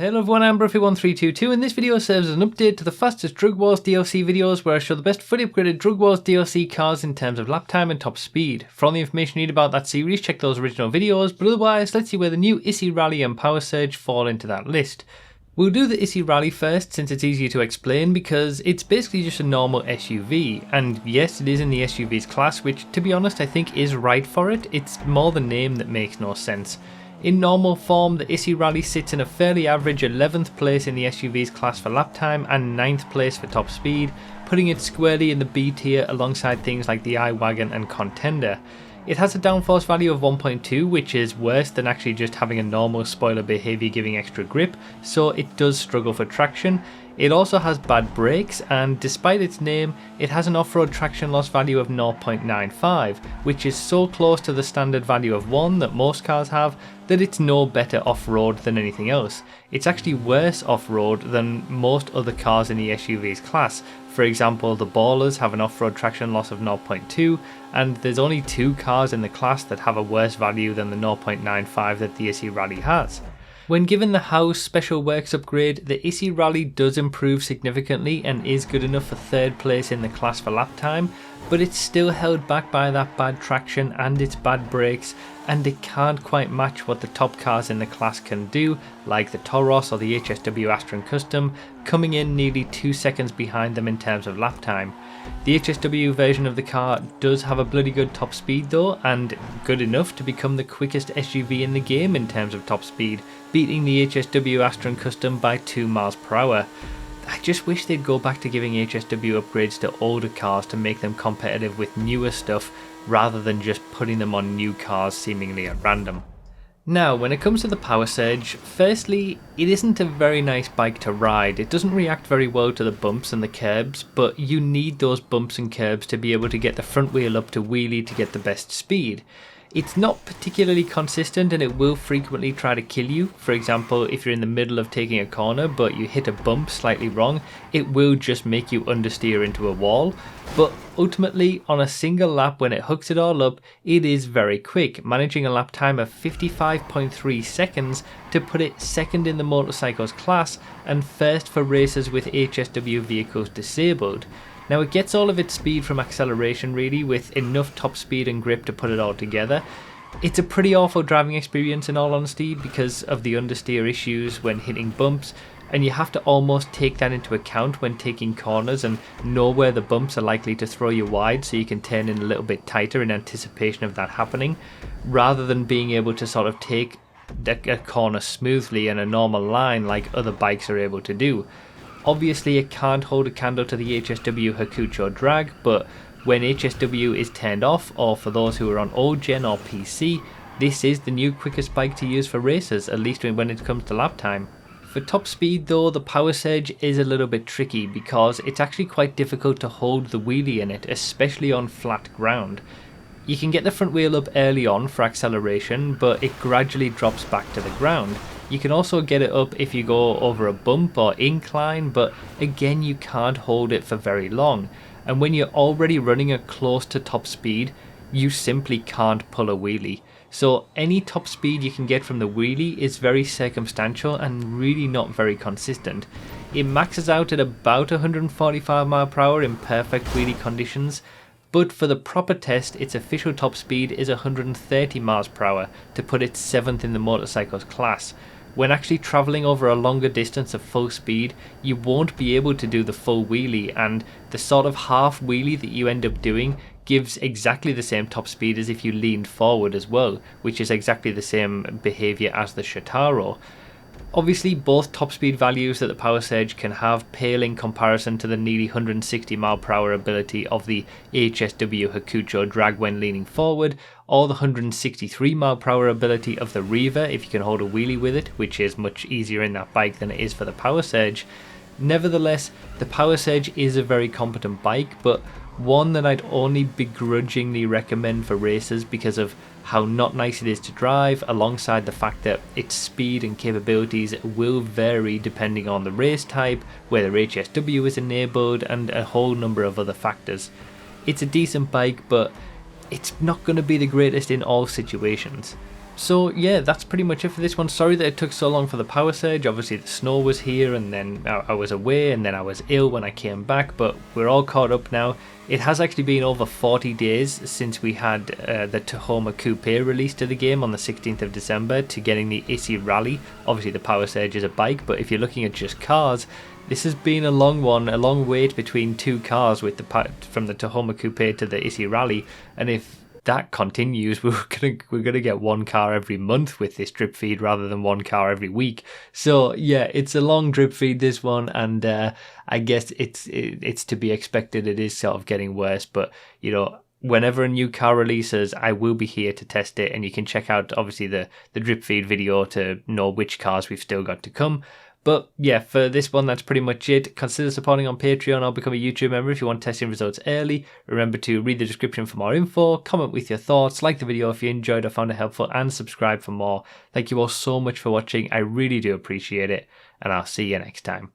Hello everyone, I'm Bruffy1322 and this video serves as an update to the fastest Drug Wars DLC videos where I show the best fully upgraded Drug Wars DLC cars in terms of lap time and top speed. For all the information you need about that series, check those original videos, but otherwise let's see where the new Issi Rally and Powersurge fall into that list. We'll do the Issi Rally first since it's easier to explain because it's basically just a normal SUV, and yes, it is in the SUVs class, which to be honest I think is right for it. It's more the name that makes no sense. In normal form, the Issi Rally sits in a fairly average 11th place in the SUVs class for lap time and 9th place for top speed, putting it squarely in the B tier alongside things like the iWagon and Contender. It has a downforce value of 1.2, which is worse than actually just having a normal spoiler behaviour giving extra grip, so it does struggle for traction. It also has bad brakes, and despite its name, it has an off-road traction loss value of 0.95, which is so close to the standard value of 1 that most cars have that it's no better off-road than anything else. It's actually worse off-road than most other cars in the SUVs class. For example, the Ballers have an off-road traction loss of 0.2, and there's only 2 cars in the class that have a worse value than the 0.95 that the Issi Rally has. When given the House Special Works upgrade, the Issi Rally does improve significantly and is good enough for 3rd place in the class for lap time, but it's still held back by that bad traction and its bad brakes, and it can't quite match what the top cars in the class can do, like the Toros or the HSW Aston Custom, coming in nearly 2 seconds behind them in terms of lap time. The HSW version of the car does have a bloody good top speed though, and good enough to become the quickest SUV in the game in terms of top speed, beating the HSW Aston Custom by 2 miles per hour. I just wish they'd go back to giving HSW upgrades to older cars to make them competitive with newer stuff rather than just putting them on new cars seemingly at random. Now, when it comes to the Powersurge, firstly, it isn't a very nice bike to ride. It doesn't react very well to the bumps and the curbs, but you need those bumps and curbs to be able to get the front wheel up to wheelie to get the best speed. It's not particularly consistent and it will frequently try to kill you. For example, if you're in the middle of taking a corner but you hit a bump slightly wrong, it will just make you understeer into a wall. But ultimately, on a single lap when it hooks it all up, it is very quick, managing a lap time of 55.3 seconds to put it 2nd in the motorcycles class and 1st for racers with HSW vehicles disabled. Now it gets all of its speed from acceleration really, with enough top speed and grip to put it all together. It's a pretty awful driving experience in all honesty because of the understeer issues when hitting bumps, and you have to almost take that into account when taking corners and know where the bumps are likely to throw you wide so you can turn in a little bit tighter in anticipation of that happening, rather than being able to sort of take a corner smoothly in a normal line like other bikes are able to do. Obviously it can't hold a candle to the HSW Hakucho drag, but when HSW is turned off, or for those who are on old gen or PC, this is the new quickest bike to use for racers, at least when it comes to lap time. For top speed though, the Powersurge is a little bit tricky because it's actually quite difficult to hold the wheelie in it, especially on flat ground. You can get the front wheel up early on for acceleration, but it gradually drops back to the ground. You can also get it up if you go over a bump or incline, but again you can't hold it for very long. And when you're already running at close to top speed, you simply can't pull a wheelie. So any top speed you can get from the wheelie is very circumstantial and really not very consistent. It maxes out at about 145 mph in perfect wheelie conditions, but for the proper test its official top speed is 130 mph to put it 7th in the motorcycles class. When actually travelling over a longer distance at full speed, you won't be able to do the full wheelie, and the sort of half wheelie that you end up doing gives exactly the same top speed as if you leaned forward as well, which is exactly the same behaviour as the Shotaro. Obviously both top speed values that the Powersurge can have pale in comparison to the nearly 160 mph ability of the HSW Hakucho drag when leaning forward, or the 163 mph ability of the Reaver if you can hold a wheelie with it, which is much easier in that bike than it is for the Powersurge. Nevertheless, the Powersurge is a very competent bike, but one that I'd only begrudgingly recommend for racers because of how not nice it is to drive, alongside the fact that its speed and capabilities will vary depending on the race type, whether HSW is enabled, and a whole number of other factors. It's a decent bike, but it's not going to be the greatest in all situations. So yeah, that's pretty much it for this one. Sorry that it took so long for the Powersurge. Obviously the snow was here, and then I was away, and then I was ill when I came back, but we're all caught up now. It has actually been over 40 days since we had the Tahoma Coupe released to the game on the 16th of December to getting the Issi Rally. Obviously the Powersurge is a bike, but if you're looking at just cars, this has been a long one, a long wait between two cars with from the Tahoma Coupe to the Issi Rally, and if that continues, we're gonna get one car every month with this drip feed rather than one car every week. So yeah, it's a long drip feed, this one, and I guess it's to be expected. It is sort of getting worse, but you know, whenever a new car releases, I will be here to test it, and you can check out obviously the drip feed video to know which cars we've still got to come. But yeah, for this one, that's pretty much it. Consider supporting on Patreon or become a YouTube member if you want testing results early. Remember to read the description for more info, comment with your thoughts, like the video if you enjoyed or found it helpful, and subscribe for more. Thank you all so much for watching. I really do appreciate it, and I'll see you next time.